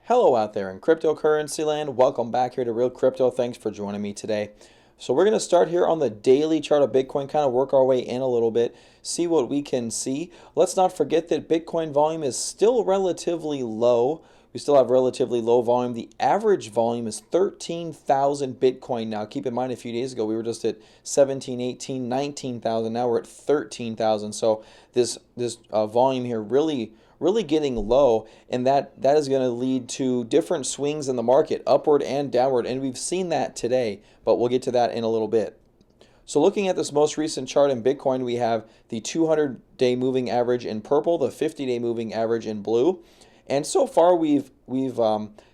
Hello out there in cryptocurrency land. Welcome back here to Real Crypto. Thanks for joining me today. So we're going to start here on the daily chart of Bitcoin, kind of work our way in a little bit, see what we can see. Let's not forget that Bitcoin volume is still relatively low. We still have relatively low volume. The average volume is 13,000 Bitcoin now. Keep in mind, a few days ago, we were just at 17, 18, 19,000. Now we're at 13,000. So this volume here really getting low, and that is going to lead to different swings in the market, upward and downward, and we've seen that today, but we'll get to that in a little bit. So looking at this most recent chart in Bitcoin, we have the 200-day moving average in purple, the 50-day moving average in blue, and so far we've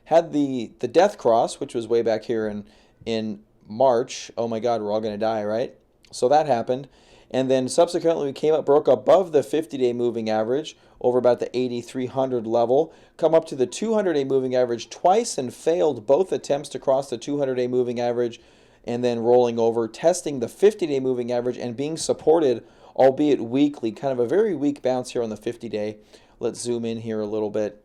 had the death cross, which was way back here in March. Oh my God, we're all going to die, right? So that happened. And then subsequently we came up, broke above the 50-day moving average over about the 8,300 level, come up to the 200-day moving average twice and failed both attempts to cross the 200-day moving average, and then rolling over, testing the 50-day moving average and being supported, albeit weakly, kind of a very weak bounce here on the 50-day. Let's zoom in here a little bit.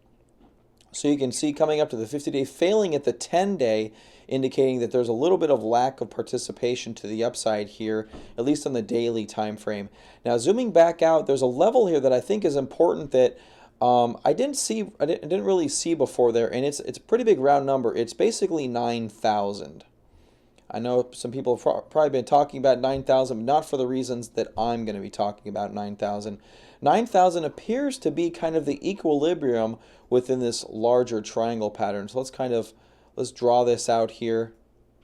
So you can see coming up to the 50-day, failing at the 10-day, indicating that there's a little bit of lack of participation to the upside here, at least on the daily time frame. Now zooming back out, there's a level here that I think is important that I didn't really see before there, and it's a pretty big round number. It's basically 9,000. I know some people have probably been talking about 9,000, but not for the reasons that I'm going to be talking about 9,000. 9,000 appears to be kind of the equilibrium within this larger triangle pattern. So let's draw this out here.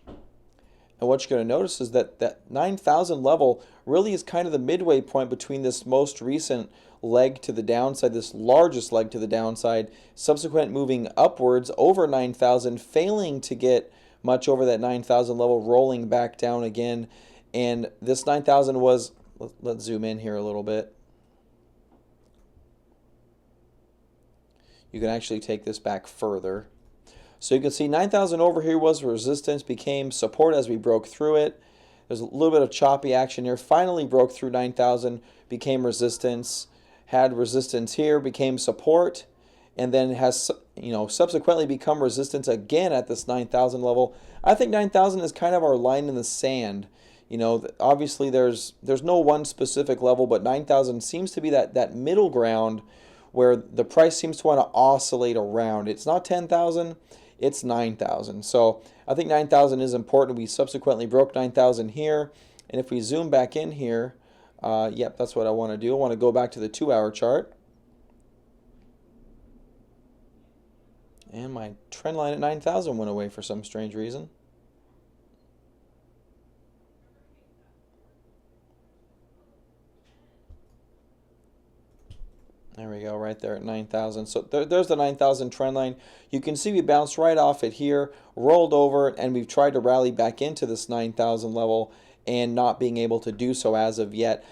And what you're going to notice is that that 9,000 level really is kind of the midway point between this most recent leg to the downside, this largest leg to the downside, subsequent moving upwards over 9,000, failing to get much over that 9,000 level, rolling back down again. And this 9,000 was, let's zoom in here a little bit. You can actually take this back further. So you can see 9,000 over here was resistance, became support as we broke through it. There's a little bit of choppy action here. Finally broke through 9,000, became resistance, had resistance here, became support, and then has, subsequently become resistance again at this 9,000 level. I think 9,000 is kind of our line in the sand. Obviously there's no one specific level, but 9,000 seems to be that middle ground where the price seems to want to oscillate around. It's not 10,000, it's 9,000. So I think 9,000 is important. We subsequently broke 9,000 here, and if we zoom back in here, yep, that's what I want to do. I want to go back to the 2-hour chart. And my trend line at 9,000 went away for some strange reason. There we go, right there at 9,000. So there's the 9,000 trend line. You can see we bounced right off it here, rolled over, and we've tried to rally back into this 9,000 level and not being able to do so as of yet.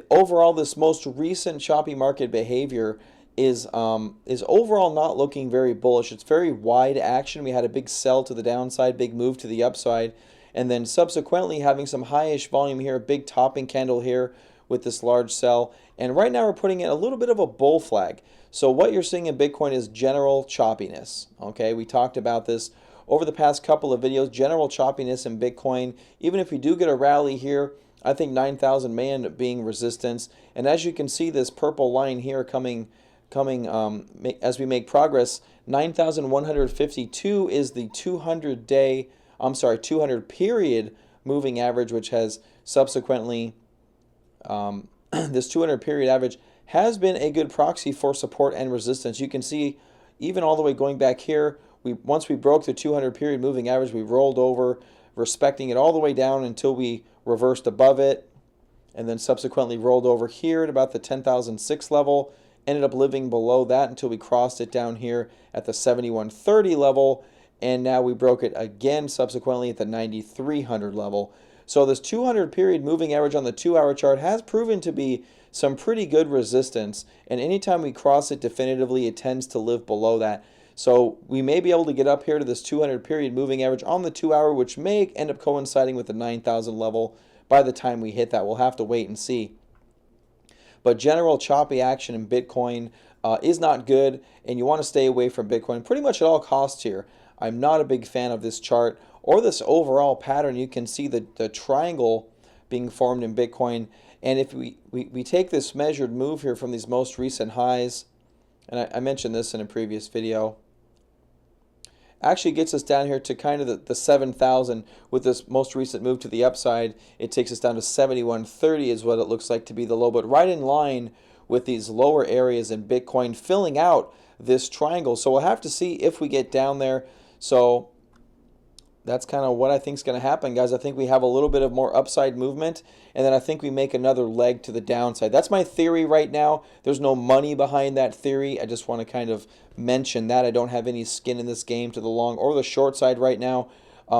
Overall, this most recent choppy market behavior is overall not looking very bullish. It's very wide action. We had a big sell to the downside, big move to the upside, and then subsequently having some high-ish volume here, a big topping candle here with this large sell. And right now we're putting in a little bit of a bull flag. So what you're seeing in Bitcoin is general choppiness. Okay, we talked about this over the past couple of videos, general choppiness in Bitcoin. Even if we do get a rally here, I think 9,000 may end up being resistance. And as you can see, this purple line here coming as we make progress, 9,152 is the 200 period moving average, which has subsequently this 200 period average has been a good proxy for support and resistance. You can see even all the way going back here, once we broke the 200 period moving average, we rolled over, respecting it all the way down until we reversed above it, and then subsequently rolled over here at about the 10,006 level, ended up living below that until we crossed it down here at the 7130 level, and now we broke it again subsequently at the 9300 level. So this 200 period moving average on the 2-hour chart has proven to be some pretty good resistance, and anytime we cross it definitively, it tends to live below that. So we may be able to get up here to this 200 period moving average on the 2-hour, which may end up coinciding with the 9,000 level by the time we hit that. We'll have to wait and see. But general choppy action in Bitcoin, is not good, and you want to stay away from Bitcoin pretty much at all costs here. I'm not a big fan of this chart or this overall pattern. You can see the triangle being formed in Bitcoin. And if we take this measured move here from these most recent highs, and I mentioned this in a previous video, actually gets us down here to kind of the 7,000 with this most recent move to the upside. It takes us down to 71.30 is what it looks like to be the low, but right in line with these lower areas in Bitcoin filling out this triangle. So we'll have to see if we get down there. So that's kind of what I think is going to happen, guys. I think we have a little bit of more upside movement, and then I think we make another leg to the downside. That's my theory right now. There's no money behind that theory. I just want to kind of mention that. I don't have any skin in this game to the long or the short side right now.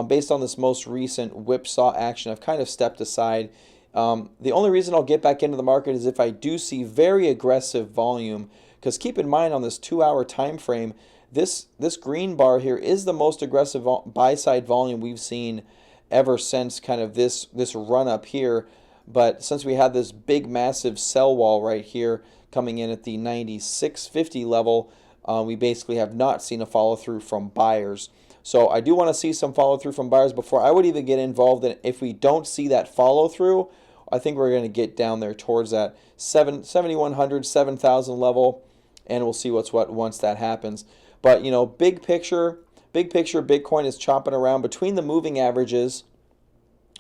Based on this most recent whipsaw action, I've kind of stepped aside. The only reason I'll get back into the market is if I do see very aggressive volume, because keep in mind on this 2-hour time frame, this green bar here is the most aggressive buy-side volume we've seen ever since kind of this run up here. But since we had this big massive sell wall right here coming in at the 96.50 level, we basically have not seen a follow through from buyers. So I do want to see some follow through from buyers before I would even get involved in it. If we don't see that follow through, I think we're going to get down there towards that 7,100, 7,000 level, and we'll see what's what once that happens. But, you know, big picture, Bitcoin is chopping around between the moving averages.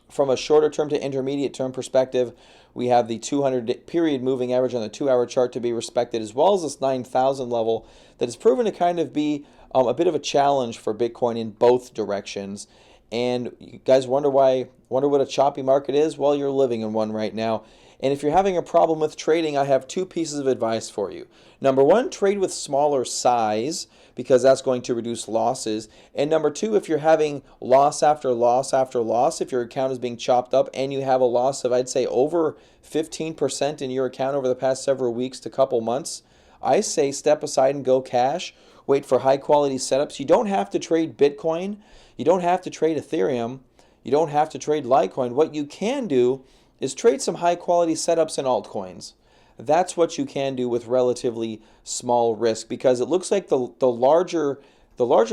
From a shorter term to intermediate term perspective, we have the 200 period moving average on the 2-hour chart to be respected, as well as this 9,000 level that has proven to kind of be a bit of a challenge for Bitcoin in both directions. And you guys wonder what a choppy market is? Well, you're living in one right now. And if you're having a problem with trading, I have 2 pieces of advice for you. Number 1, trade with smaller size, because that's going to reduce losses. And number 2, if you're having loss after loss after loss, if your account is being chopped up and you have a loss of, I'd say, over 15% in your account over the past several weeks to couple months, I say step aside and go cash. Wait for high quality setups. You don't have to trade Bitcoin. You don't have to trade Ethereum. You don't have to trade Litecoin. What you can do is trade some high quality setups in altcoins. That's what you can do with relatively small risk, because it looks like the larger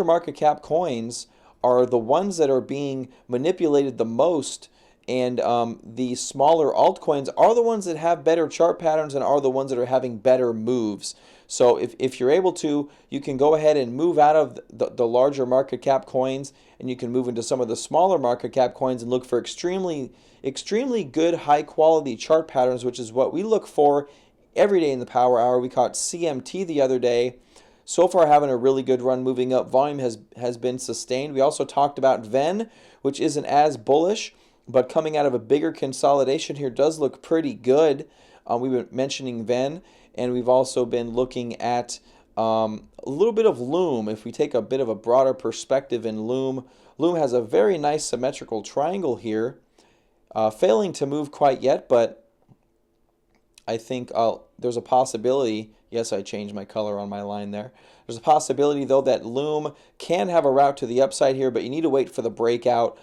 market cap coins are the ones that are being manipulated the most, and the smaller altcoins are the ones that have better chart patterns and are the ones that are having better moves. So if you're able to, you can go ahead and move out of the larger market cap coins, and you can move into some of the smaller market cap coins and look for extremely good high quality chart patterns, which is what we look for every day in the power hour. We caught CMT the other day. So far having a really good run moving up. Volume has been sustained. We also talked about VEN, which isn't as bullish, but coming out of a bigger consolidation here does look pretty good. We've been mentioning VEN, and we've also been looking at a little bit of LOOM. If we take a bit of a broader perspective in LOOM, LOOM has a very nice symmetrical triangle here. Failing to move quite yet, but I think there's a possibility. Yes, I changed my color on my line there. There's a possibility, though, that LOOM can have a route to the upside here, but you need to wait for the breakout.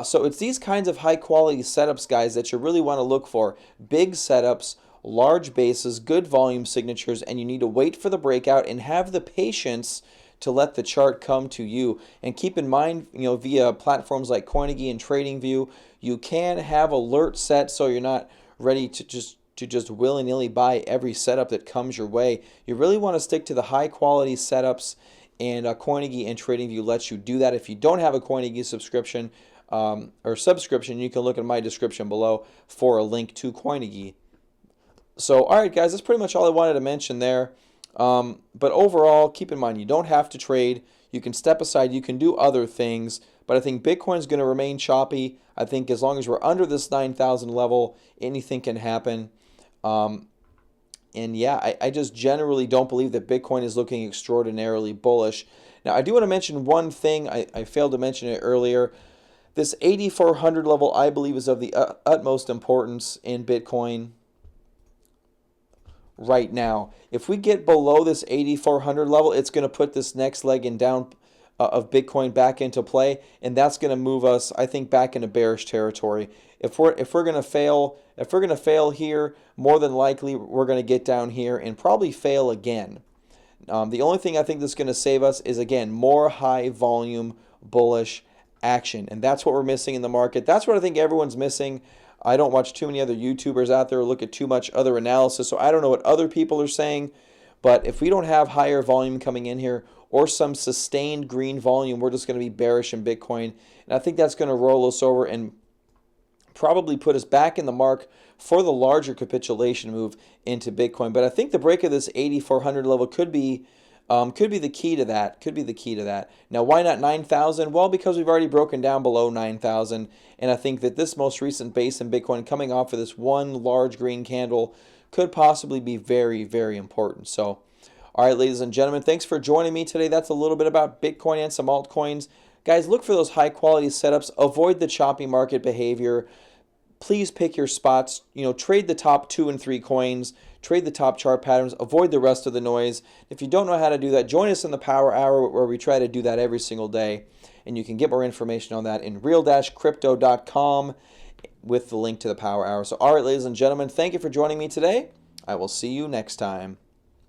So it's these kinds of high-quality setups, guys, that you really want to look for. Big setups, large bases, good volume signatures, and you need to wait for the breakout and have the patience to let the chart come to you. And keep in mind, you know, via platforms like Coinigy and TradingView, you can have alerts set so you're not ready to just willy-nilly buy every setup that comes your way. You really want to stick to the high-quality setups, and Coinigy and TradingView lets you do that. If you don't have a Coinigy subscription or subscription, you can look at my description below for a link to Coinigy. So, all right, guys, that's pretty much all I wanted to mention there. But overall, keep in mind, you don't have to trade. You can step aside. You can do other things. But I think Bitcoin is going to remain choppy. I think as long as we're under this 9,000 level, anything can happen. And yeah, I just generally don't believe that Bitcoin is looking extraordinarily bullish. Now, I do want to mention one thing. I failed to mention it earlier. This 8,400 level, I believe, is of the utmost importance in Bitcoin right now. If we get below this 8,400 level, it's going to put this next leg in down of Bitcoin back into play, and that's going to move us, I think, back into bearish territory. If we're going to fail here, more than likely we're going to get down here and probably fail again. The only thing I think that's going to save us is, again, more high volume bullish action. And that's what we're missing in the market. That's what I think everyone's missing. I don't watch too many other YouTubers out there or look at too much other analysis, so I don't know what other people are saying. But if we don't have higher volume coming in here or some sustained green volume, we're just going to be bearish in Bitcoin. And I think that's going to roll us over and probably put us back in the mark for the larger capitulation move into Bitcoin. But I think the break of this 8,400 level could be the key to that. Could be the key to that. Now, why not 9,000? Well, because we've already broken down below 9,000, and I think that this most recent base in Bitcoin coming off of this one large green candle could possibly be very, very important. So, all right, ladies and gentlemen, thanks for joining me today. That's a little bit about Bitcoin and some altcoins. Guys, look for those high quality setups. Avoid the choppy market behavior. Please pick your spots. Trade the top 2 and 3 coins. Trade the top chart patterns. Avoid the rest of the noise. If you don't know how to do that, join us in the Power Hour where we try to do that every single day. And you can get more information on that in real-crypto.com with the link to the Power Hour. So, all right, ladies and gentlemen, thank you for joining me today. I will see you next time.